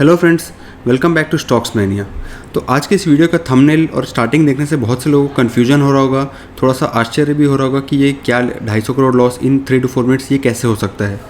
Hello friends, welcome back to stocks mania. तो आज के इस वीडियो का थंबनेल और स्टार्टिंग देखने से बहुत से लोगों को कन्फ्यूजन हो रहा होगा, थोड़ा सा आश्चर्य भी हो रहा होगा कि ये क्या 250 crore loss in 3 to 4 minutes ये कैसे हो सकता है।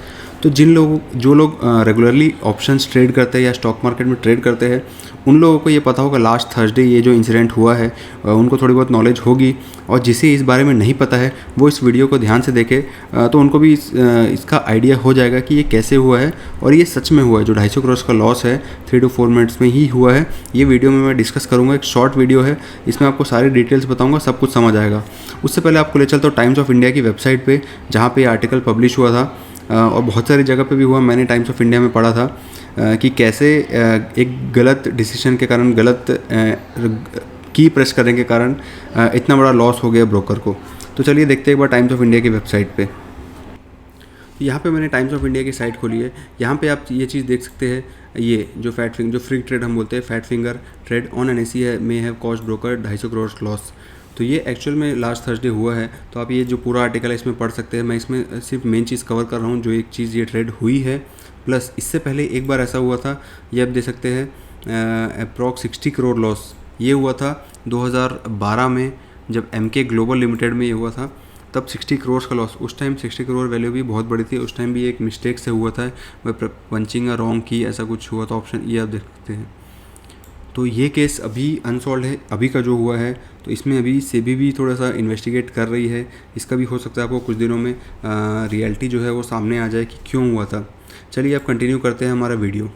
तो जो लोग रेगुलरली ऑप्शंस ट्रेड करते हैं या स्टॉक मार्केट में ट्रेड करते हैं, उन लोगों को ये पता होगा लास्ट थर्सडे ये जो इंसिडेंट हुआ है उनको थोड़ी बहुत नॉलेज होगी। और जिसे इस बारे में नहीं पता है वो इस वीडियो को ध्यान से देखे तो उनको भी इसका आइडिया हो जाएगा कि ये कैसे हुआ है और ये सच में हुआ है। जो 250 करोड़ का लॉस है 3 to 4 मिनट्स में ही हुआ है। ये वीडियो में मैं डिस्कस करूँगा। एक शॉर्ट वीडियो है, इसमें आपको सारी डिटेल्स बताऊँगा, सब कुछ समझ आएगा। उससे पहले आपको ले चलता हूँ टाइम्स ऑफ इंडिया की वेबसाइट पर, जहाँ पर ये आर्टिकल पब्लिश हुआ था और बहुत सारी जगह पे भी हुआ। मैंने टाइम्स ऑफ इंडिया में पढ़ा था कि कैसे एक गलत डिसीजन के कारण, गलत की प्रेस करने के कारण इतना बड़ा लॉस हो गया ब्रोकर को। तो चलिए देखते हैं एक बार टाइम्स ऑफ इंडिया की वेबसाइट पे। यहाँ पे मैंने टाइम्स ऑफ इंडिया की साइट खोली है। यहाँ पे आप ये चीज़ देख सकते हैं, ये जो जो फ्री ट्रेड हम बोलते हैं, fat finger trade on NSE है, में have cost broker 250 crore loss. तो ये एक्चुअल में लास्ट थर्सडे हुआ है। तो आप ये जो पूरा आर्टिकल है इसमें पढ़ सकते हैं। मैं इसमें सिर्फ मेन चीज़ कवर कर रहा हूँ, जो एक चीज़ ये ट्रेड हुई है। प्लस इससे पहले एक बार ऐसा हुआ था, ये आप देख सकते हैं, अप्रॉक्स 60 करोड़ लॉस ये हुआ था 2012 में, जब MK ग्लोबल लिमिटेड में ये हुआ था। तब 60 करोड़ का लॉस, उस टाइम 60 करोड़ वैल्यू भी बहुत बड़ी थी। उस टाइम भी एक मिस्टेक से हुआ था, वह पंचिंग या रॉन्ग की ऐसा कुछ हुआ था ऑप्शन, ये आप देख सकते हैं। तो ये केस अभी अनसॉल्व है, अभी का जो हुआ है। तो इसमें अभी सेबी भी थोड़ा सा इन्वेस्टिगेट कर रही है। इसका भी हो सकता है आपको कुछ दिनों में रियलिटी जो है वो सामने आ जाए कि क्यों हुआ था। चलिए अब कंटिन्यू करते हैं हमारा वीडियो।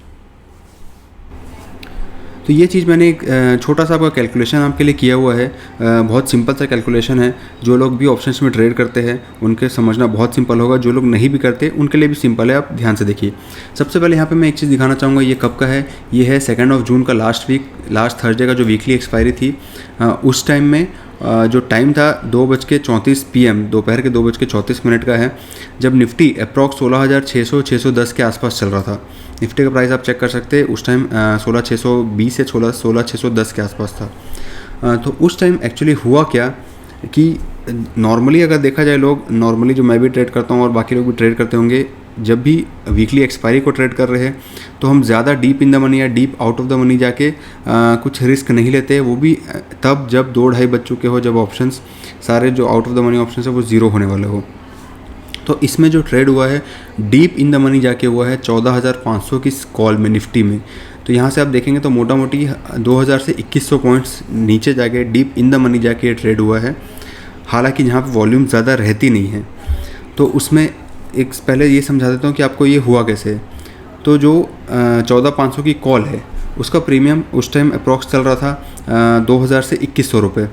तो ये चीज़ मैंने एक छोटा सा आपका कैलकुलेशन आपके लिए किया हुआ है। बहुत सिंपल सा कैलकुलेशन है। जो लोग भी ऑप्शंस में ट्रेड करते हैं उनके समझना बहुत सिंपल होगा, जो लोग नहीं भी करते उनके लिए भी सिंपल है। आप ध्यान से देखिए। सबसे पहले यहाँ पे मैं एक चीज़ दिखाना चाहूँगा, ये कब का है। ये है 2 जून का, लास्ट थर्सडे का जो वीकली एक्सपायरी थी। उस टाइम में जो टाइम था 2:34 PM, दोपहर के 2:34 का है, जब निफ्टी अप्रॉक्स 16,600-610 के आसपास चल रहा था। निफ्टी का प्राइस आप चेक कर सकते हैं, उस टाइम 16,620 से 16,610 के आसपास था। तो उस टाइम एक्चुअली हुआ क्या कि नॉर्मली अगर देखा जाए, लोग नॉर्मली, जो मैं भी ट्रेड करता हूँ और बाकी लोग भी ट्रेड करते होंगे, जब भी वीकली एक्सपायरी को ट्रेड कर रहे हैं तो हम ज़्यादा डीप इन द मनी या deep out of the money जाके कुछ रिस्क नहीं लेते। वो भी तब जब 2-2.5 बज चुके हो, जब ऑप्शंस सारे जो out of the money options है वो ज़ीरो होने वाले हो। तो इसमें जो ट्रेड हुआ है डीप इन द मनी जाके हुआ है 14,500 की कॉल में, निफ्टी में। तो यहाँ से आप देखेंगे तो मोटा मोटी 2,000 से 2,100 पॉइंट्स नीचे जाके डीप इन द मनी जाके ये ट्रेड हुआ है। हालांकि यहाँ पर वॉल्यूम ज़्यादा रहती नहीं है। तो उसमें एक पहले ये समझा देता हूँ कि आपको ये हुआ कैसे। तो जो 14,500 की कॉल है उसका प्रीमियम उस टाइम अप्रॉक्स चल रहा था 2,000 से 2,100 रुपये।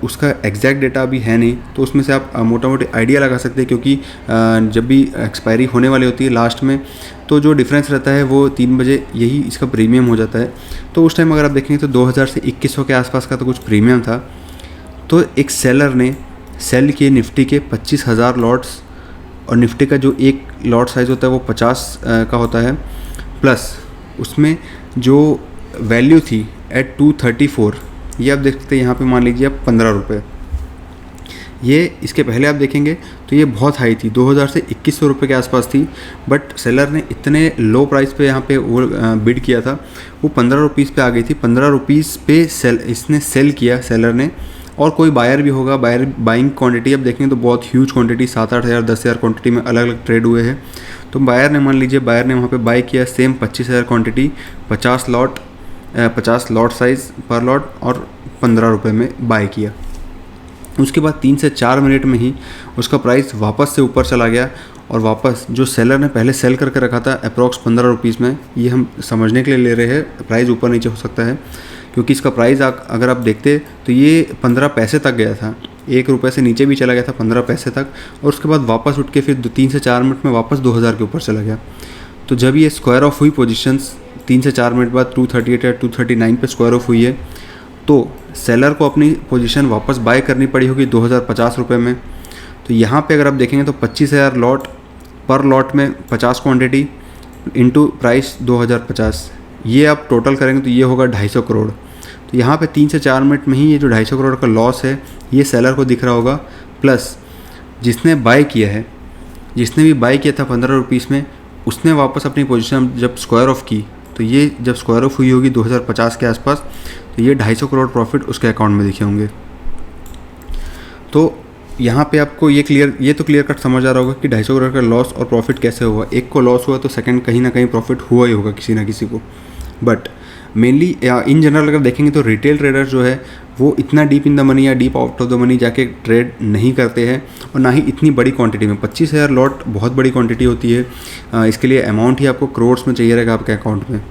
उसका एग्जैक्ट डेटा अभी है नहीं, तो उसमें से आप मोटा मोटी आइडिया लगा सकते हैं, क्योंकि जब भी एक्सपायरी होने वाली होती है लास्ट में, तो जो डिफरेंस रहता है वो 3 बजे यही इसका प्रीमियम हो जाता है। तो उस टाइम अगर आप देखेंगे तो 2,000 से 2,100 के आसपास का तो कुछ प्रीमियम था। तो एक सेलर ने सेल किए निफ्टी के 25,000 लॉट्स, और निफ्टी का जो एक लॉट साइज़ होता है वो 50 का होता है। प्लस उसमें जो वैल्यू थी एट 234, ये आप देख सकते हैं। यहाँ पे मान लीजिए आप 15 रुपये। ये इसके पहले आप देखेंगे तो ये बहुत हाई थी, 2,000 से 2,100 रुपये के आसपास थी। बट सेलर ने इतने लो प्राइस पे यहाँ पे वो बिड किया था, वो 15 रुपीज़ पे आ गई थी। 15 रुपीज़ पे इसने सेल किया सेलर ने। और कोई बायर भी होगा, बाइंग क्वांटिटी आप देखेंगे तो बहुत ह्यूज क्वांटिटी, 7-8 हज़ार 10,000 क्वांटिटी में अलग अलग ट्रेड हुए हैं। तो बायर ने, मान लीजिए बायर ने वहाँ पे बाय किया सेम 25,000 क्वांटिटी, 50 लॉट साइज़ पर लॉट, और 15 रुपये में बाय किया। उसके बाद 3 से 4 मिनट में ही उसका प्राइस वापस से ऊपर चला गया। और वापस जो सेलर ने पहले सेल करके रखा था अप्रॉक्स 15 रुपीज़ में, ये हम समझने के लिए ले रहे हैं, प्राइस ऊपर नीचे हो सकता है, क्योंकि इसका प्राइस अगर आप देखते तो ये 15 पैसे तक गया था। 1 रुपये से नीचे भी चला गया था 15 पैसे तक, और उसके बाद वापस उठ के फिर 3 से 4 मिनट में वापस 2,000 के ऊपर चला गया। तो जब ये स्क्वायर ऑफ हुई पोजीशंस 3 से 4 मिनट बाद 238 या 239 पे स्क्वायर ऑफ हुई है, तो सेलर को अपनी पोजीशन वापस बाय करनी पड़ी होगी 2,050 रुपये में। तो यहाँ पे अगर आप देखेंगे तो 25,000 लॉट, पर लॉट में 50 क्वांटिटी इनटू प्राइस 2,050, ये आप टोटल करेंगे तो ये होगा 250 करोड़। तो यहाँ पे 3 से 4 मिनट में ही ये जो 250 करोड़ का लॉस है ये सेलर को दिख रहा होगा। प्लस जिसने बाय किया है, जिसने भी बाय किया था 15 रुपीज़ में, उसने वापस अपनी पोजीशन जब स्क्वायर ऑफ की तो ये जब स्क्वायर ऑफ हुई होगी 2050 के आसपास, तो ये 250 करोड़ प्रॉफिट उसके अकाउंट में दिखे होंगे। तो यहाँ पे आपको ये तो क्लियर कट समझ आ रहा होगा कि 250 करोड़ का लॉस और प्रॉफिट कैसे हुआ। एक को लॉस हुआ तो सेकंड कहीं ना कहीं प्रॉफिट हुआ ही होगा किसी ना किसी को। बट मेनली इन जनरल अगर देखेंगे तो रिटेल ट्रेडर जो है वो इतना डीप इन द मनी या deep out of the money जाके ट्रेड नहीं करते हैं, और ना ही इतनी बड़ी क्वांटिटी में। 25,000 लॉट बहुत बड़ी क्वांटिटी होती है। इसके लिए अमाउंट ही आपको करोड्स में चाहिए रहेगा आपके अकाउंट में।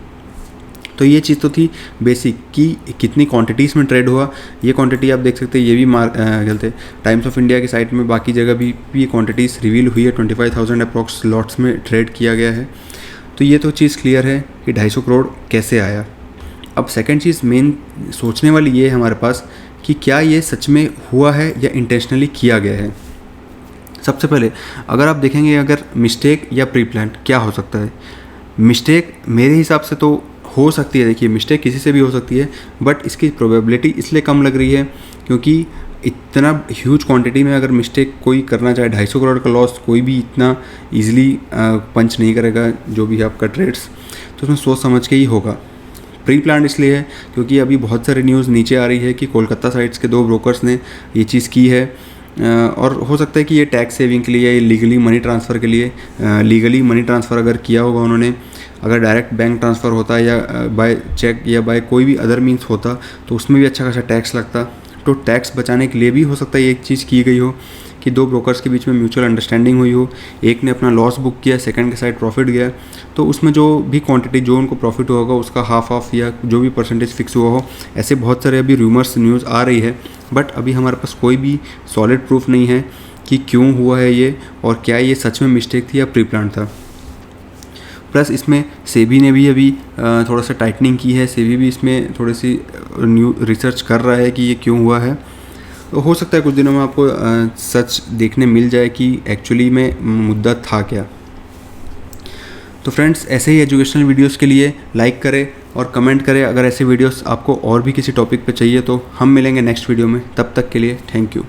तो ये चीज़ तो थी बेसिक कि कितनी क्वांटिटीज़ में ट्रेड हुआ। ये क्वांटिटी आप देख सकते हैं, ये भी कहते हैं टाइम्स ऑफ इंडिया की साइट में, बाकी जगह भी ये क्वांटिटीज़ रिवील हुई है। 25,000 अप्रॉक्स लॉट्स में ट्रेड किया गया है। तो ये तो चीज़ क्लियर है कि 250 करोड़ कैसे आया। अब सेकंड चीज़ मेन सोचने वाली ये है हमारे पास कि क्या ये सच में हुआ है या इंटेंशनली किया गया है। सबसे पहले अगर आप देखेंगे अगर मिस्टेक या प्री प्लान क्या हो सकता है। मिस्टेक मेरे हिसाब से तो हो सकती है, देखिए मिस्टेक किसी से भी हो सकती है, बट इसकी प्रोबेबिलिटी इसलिए कम लग रही है क्योंकि इतना ह्यूज क्वांटिटी में अगर मिस्टेक कोई करना चाहे, 250 करोड़ का लॉस कोई भी इतना इजीली पंच नहीं करेगा जो भी आपका ट्रेड्स, तो उसमें सोच समझ के ही होगा। प्री प्लान इसलिए है क्योंकि अभी बहुत सारी न्यूज़ नीचे आ रही है कि कोलकाता साइट्स के 2 ब्रोकर्स ने ये चीज़ की है, और हो सकता है कि ये टैक्स सेविंग के लिए या लीगली मनी ट्रांसफ़र के लिए, लीगली मनी ट्रांसफ़र अगर किया होगा उन्होंने, अगर डायरेक्ट बैंक ट्रांसफ़र होता या बाय चेक या बाय कोई भी अदर मीन्स होता तो उसमें भी अच्छा खासा टैक्स लगता। तो टैक्स बचाने के लिए भी हो सकता है ये एक चीज़ की गई हो कि 2 ब्रोकर्स के बीच में म्यूचुअल अंडरस्टैंडिंग हुई हो, एक ने अपना लॉस बुक किया, सेकंड के साइड प्रॉफिट गया, तो उसमें जो भी क्वांटिटी जो उनको प्रॉफिट हुआ होगा उसका हाफ या जो भी परसेंटेज फिक्स हुआ हो। ऐसे बहुत सारे अभी रूमर्स न्यूज़ आ रही है, बट अभी हमारे पास कोई भी सॉलिड प्रूफ नहीं है कि क्यों हुआ है ये और क्या ये सच में मिस्टेक थी या प्री प्लान था। प्लस इसमें सेबी ने भी अभी थोड़ा सा टाइटनिंग की है। सेबी भी इसमें थोड़ी सी न्यू रिसर्च कर रहा है कि ये क्यों हुआ है। तो हो सकता है कुछ दिनों में आपको सच देखने मिल जाए कि एक्चुअली में मुद्दा था क्या। तो फ्रेंड्स, ऐसे ही एजुकेशनल वीडियोस के लिए लाइक करें और कमेंट करें। अगर ऐसे वीडियोस आपको और भी किसी टॉपिक पे चाहिए तो हम मिलेंगे नेक्स्ट वीडियो में। तब तक के लिए थैंक यू।